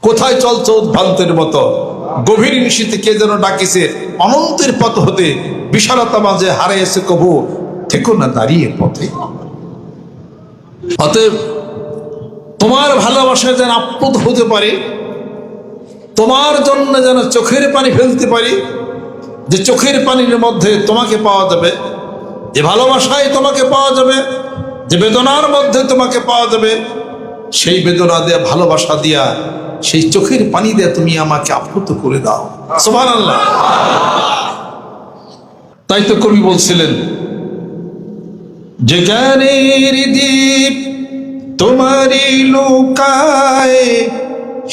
কোথায় চলছো উদ্ভ্রান্তের মতো? গভীর নিশীতে কে যেন ডাকিছে, অনন্তের পথ হতে বিশালতা মাঝে হারিয়েছে কবু, থেকো না দাঁড়িয়ে পথে। অতএব তোমার ভালোবাসায় যেন আপ্লুত হতে পারে, তোমার জন্য যেন চোখের পানি ফেলতে পারি, যে চোখের পানির মধ্যে তোমাকে পাওয়া যাবে, যে ভালোবাসায় তোমাকে পাওয়া যাবে, যে বেদনার মধ্যে তোমাকে পাওয়া যাবে, সেই বেদনা দিয়ে ভালোবাসা দিয়া সেই চোখের পানি দিয়ে তুমি আমাকে আপ্লুত করে দাও। সুবহানাল্লাহ। তাই তো কবি বলছিলেন, যে জ্ঞানের দীপ তোমারই লুকায়,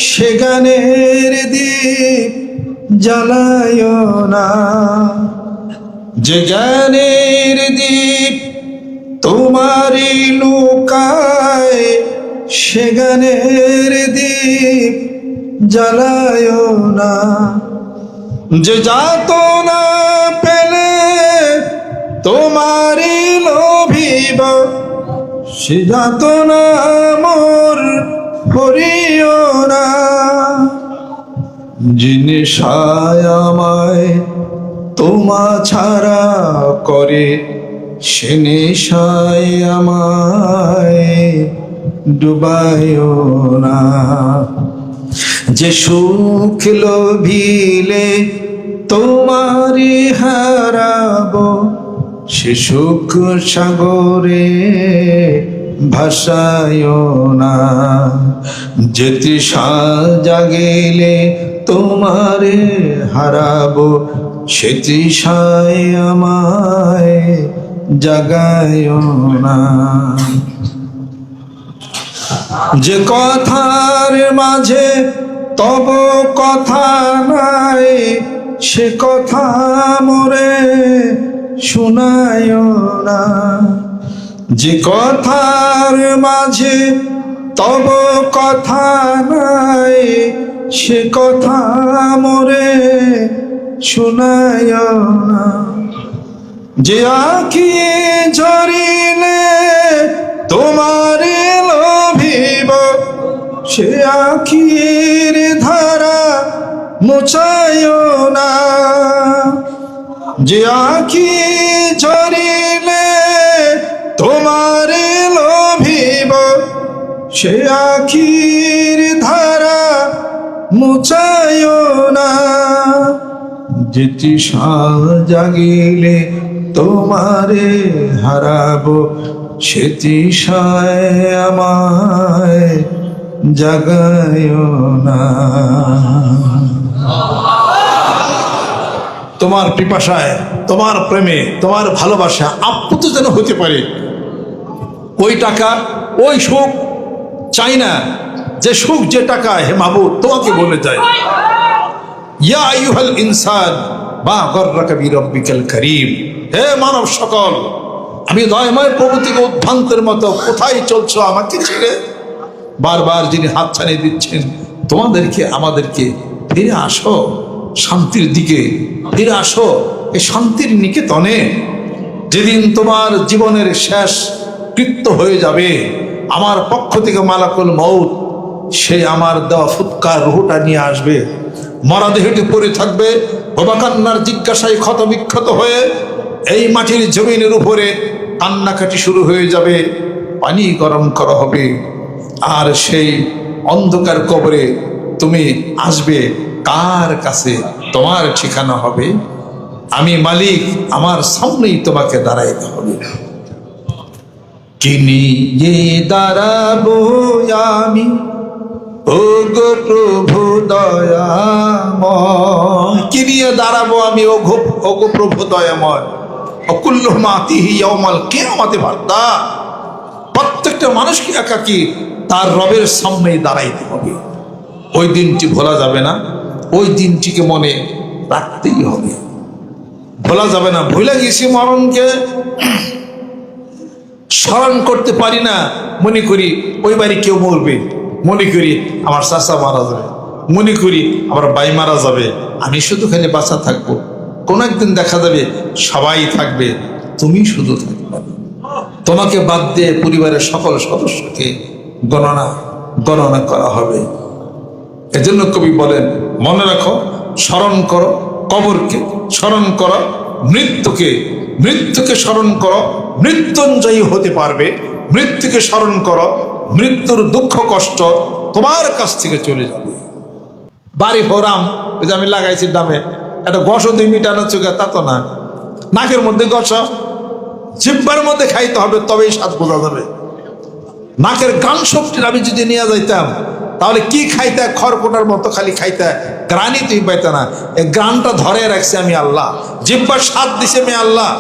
সে জ্ঞানের দীপ জ্বালায় না। যে জ্ঞানের দীপ তোমারই লুকায়, সে জ্ঞানের দীপ জ্বালায় না। যে যাতনা পেলে তোমারই লোভিব, সে যাতনা মোর করিও না। যে নেশায় আমায় তোমা ছাড়া করে, সে নেশায় আমায় ডুবায়ও না। যে সুখ লোভিলে তোমারি হারাবো, সে সুখ সাগরে ভাসায়ও না। যে তৃষা জাগিলে তোমারে হারাবো, সে তৃষায় আমায় জাগায়ও না। যে কথার মাঝে তব কথা নাই, সে কথা মোরে শোনায়ও না। যে কথার মাঝে তব কথা নাই, সে কথা মোরে শোনায়ও না। যে আঁখি ঝরিলে তোমার লোভিব, সে আঁখির ধারা মুছায়ও না। যে আঁখি ঝরিলে তোমার লোভিব, সে আঁখির ধারা মুছায়ও না। যে তৃষা জাগিলে তোমারে হারাবো, সে তৃষায় আমায় জাগায়ও না। তোমার পিপাসায়, তোমার প্রেমে, তোমার ভালোবাসা আপ্লুত যেন হতে পারে। ওই টাকা, ওই সুখ চাই না, যে সুখ যে টাকা হে মাহবুব তোমাকে বলে যায়। ইয়া আইয়ুহাল ইনসান মা গররাকা বিরব্বিকাল কারীম, হে মানব সকল, আমি দয়াময় প্রভু থেকে উদ্ভ্রান্তের মতো কোথায় চলছো আমাকে ছেড়ে? বারবার যিনি হাত ছাড়িয়ে দিচ্ছেন তোমাদেরকে, আমাদেরকে, ফিরে আসো শান্তির দিকে, ফিরে আসো এই শান্তির নিকেতনে। যেদিন তোমার জীবনের শেষ কৃত্য হয়ে যাবে, আমার পক্ষ থেকে মালাকুল মউত সে আমার দেওয়া ফুৎকার রুহটা নিয়ে আসবে। মরা দেহটি পড়ে থাকবে, বাবা কান্নার জিজ্ঞাসায় ক্ষত বিক্ষত হয়ে এই মাটির জমিনের উপরে কান্নাকাটি শুরু হয়ে যাবে, পানি গরম করা হবে। আর সেই অন্ধকার কবরে তুমি আসবে, কার কাছে তোমার ঠিকানা হবে? আমি মালিক, আমার সামনেই তোমাকে দাঁড়াইতে হবে। কি নিয়ে দাঁড়াবো আমি, ও গো প্রভু দয়াময়, কি নিয়ে দাঁড়াবো আমি ও গো প্রভু দয়াময়? অকুল্লু মাতিহি ইয়াউমাল কিয়ামাতি ফারদা, প্রত্যেকটা মানুষকে একাকী তার রবের সামনেই দাঁড়াইতে হবে। ওই দিনটি ভোলা যাবে না, ওই দিনটিকে মনে রাখতেই হবে, ভোলা যাবে না। ভুলে গেছি মরণকে, স্মরণ করতে পারি না, মনে করি ওই বাড়ি কেউ মরবে, মনে করি আমার চাচা মারা যাবে, মনে করি আমার ভাই মারা যাবে, আমি শুধু খালি বাঁচা থাকবো। কোন একদিন দেখা যাবে সবাই থাকবে, তুমি শুধু থাকবে। তোমাকে বাদ দিয়ে পরিবারের সকল সদস্যকে গণনা করা হবে। এজন্য কবি বলেন, মনে রাখো, স্মরণ করো কবরকে, স্মরণ করো মৃত্যুকে, মৃত্যুকে স্মরণ করো, মৃত্যুঞ্জয়ী হতে পারবে। মৃত্যুকে স্মরণ করো, মৃত্যুর দুঃখ কষ্ট তোমার কাছ থেকে চলে যাবে। বাড়ি ফোরাম ওই যে আমি লাগাইছি দামে, একটা গসো দুই মিটানো চোখে তা তো না, নাকের মধ্যে গস, জিব্বার মধ্যে খাইতে হবে, তবেই স্বাদ বোঝা যাবে। নাকের গান শক্তির আমি যদি নিয়ে যাইতাম, তাহলে কি খাইতে, খড়কুটার মতো খালি খাইতে, গ্রানই তুই পাইতে না। এই গ্রানটা ধরে রাখছি আমি আল্লাহ, জিব্বার স্বাদ দিছি আমি আল্লাহ,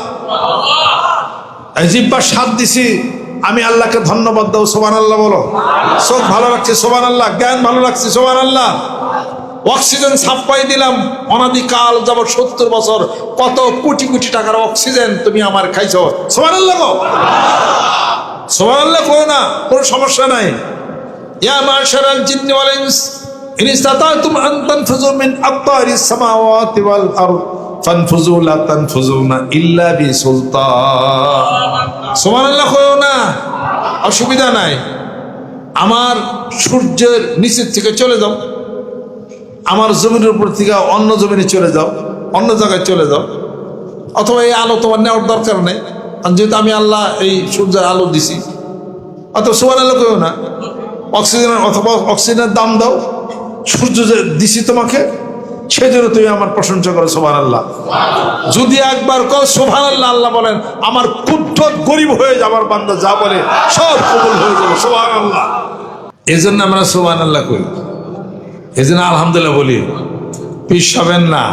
এই জিব্বার স্বাদ দিছি আমি আল্লাহকে ধন্যবাদ দাও, সুবহানাল্লাহ বলো। চোখ ভালো রাখছি সুবহানাল্লাহ, জ্ঞান ভালো রাখছি সুবহানাল্লাহ। অক্সিজেন সাপ্লাই দিলাম অনাদিকাল যাবত 70 বছর, কত কোটি কোটি টাকার অক্সিজেন তুমি আমার খাইছো, সুবহানাল্লাহ গো, সুবহানাল্লাহ কো না, কোনো সমস্যা নাই। ইয়া মাশারাল জিন্নি ওয়াল ইনস ইন ইসতাতাতুম আন তানফুযু মিন আকতারিস সামাওয়াতি ওয়াল আরদ ফানফুযু লা তানফুযুনা ইল্লা বিসুলতান। সুবহানাল্লাহ কো না, অসুবিধা নাই। আমার সূর্যের নিচের থেকে চলে যাও, আমার জমিনের উপর থেকে অন্য জমিনে চলে যাও, অন্য জায়গায় চলে যাও, অথবা এই আলো তোমার নেওয়ার দরকার নেই, যেহেতু আমি আল্লাহ এই সূর্যের আলো দিছি। অথবা সুবহানাল্লাহ কইও না, অক্সিজেনের, অথবা অক্সিজেনের দাম দাও, সূর্য যে দিছি তোমাকে সেজন্য তুমি আমার প্রশংসা করো সুবহানাল্লাহ। যদি একবার কও সুবহানাল্লাহ, আল্লাহ বলেন আমার ক্ষুদ্র গরিব হয়ে যাবার বান্দা যা বলে সব কবুল হয়ে যাবে সুবহানাল্লাহ। এই জন্য আমরা সুবহানাল্লাহ করি, এই জন্য আলহামদুলিল্লাহ বলি। পীর সাহেবের না,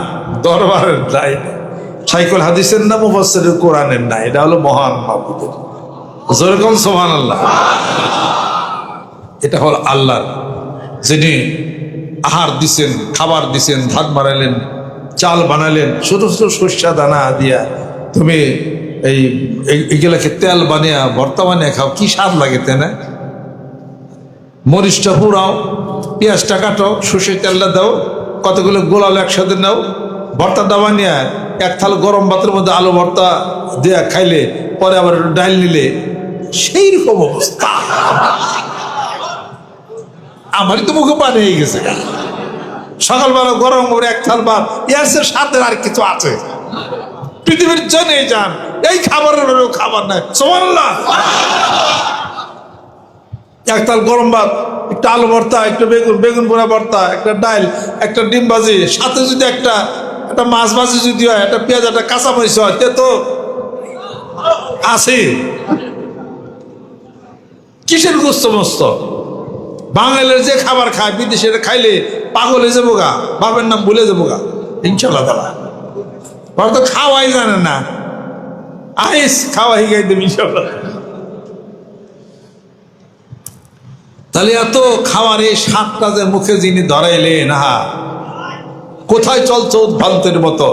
দরবারের নাই, শাইখুল হাদিসের না, মুফাসসিরুল কোরআনের না, এটা হলো মহান মাহবুবের। যেরকম সুবহানাল্লাহ, এটা হল আল্লাহ যিনি আহার দিছেন, খাবার দিছেন, ধান বানাইলেন, চাল বানাইলেন, ছোট ছোট সর্ষা দানা দিয়া তুমি এইগুলাকে তেল বানিয়া ভর্তা বানিয়ে খাও, কি স্বাদ লাগে তাই না? মরিচটা পুরাও, পেঁয়াজটা কাটো, সর্ষের তেলটা দাও, কতগুলো গোলাল একসাথে নাও, ভর্তাটা বানিয়ে এক থাল গরম ভাতের মধ্যে আলু ভর্তা দেয়া খাইলে, পরে আবার একটু ডাল নিলে, সেই রকম অবস্থা। আমারই তো মুখে পানি হয়ে গেছে। সকালবেলা গরম করে এক থাল ভাত, এর সাথে আর কিছু আছে? পৃথিবীর জন্যই যান, এই খাবারের খাবার নাই সুবহানাল্লাহ। এক থাল গরম ভাত, একটা আলু ভর্তা, একটা বেগুন পোড়া ভর্তা, একটা ডাল, একটা ডিম ভাজি, সাথে যদি একটা মাছ ভাজি যদি হয়, একটা পেঁয়াজ, একটা কাঁচামরিচ হয়, তে তো আছে। কিসের গোস্ত মস্ত? বাঙালির যে খাবার খায়, বিদেশের খাইলে পাগল হয়ে যাবো গা, বাপের নাম ভুলে যাবো গা ইনশাল্লাহ তাআলা। ওরা তো খাওয়াই জানে না, আইস খাওয়াই গাই দেব ইনশাল্লাহ। তাহলে এত খাওয়ার এই স্বাদটা যে মুখে যিনি ধরাইলেন, কোথায় চলছে উদ্ভ্রান্তের মতো।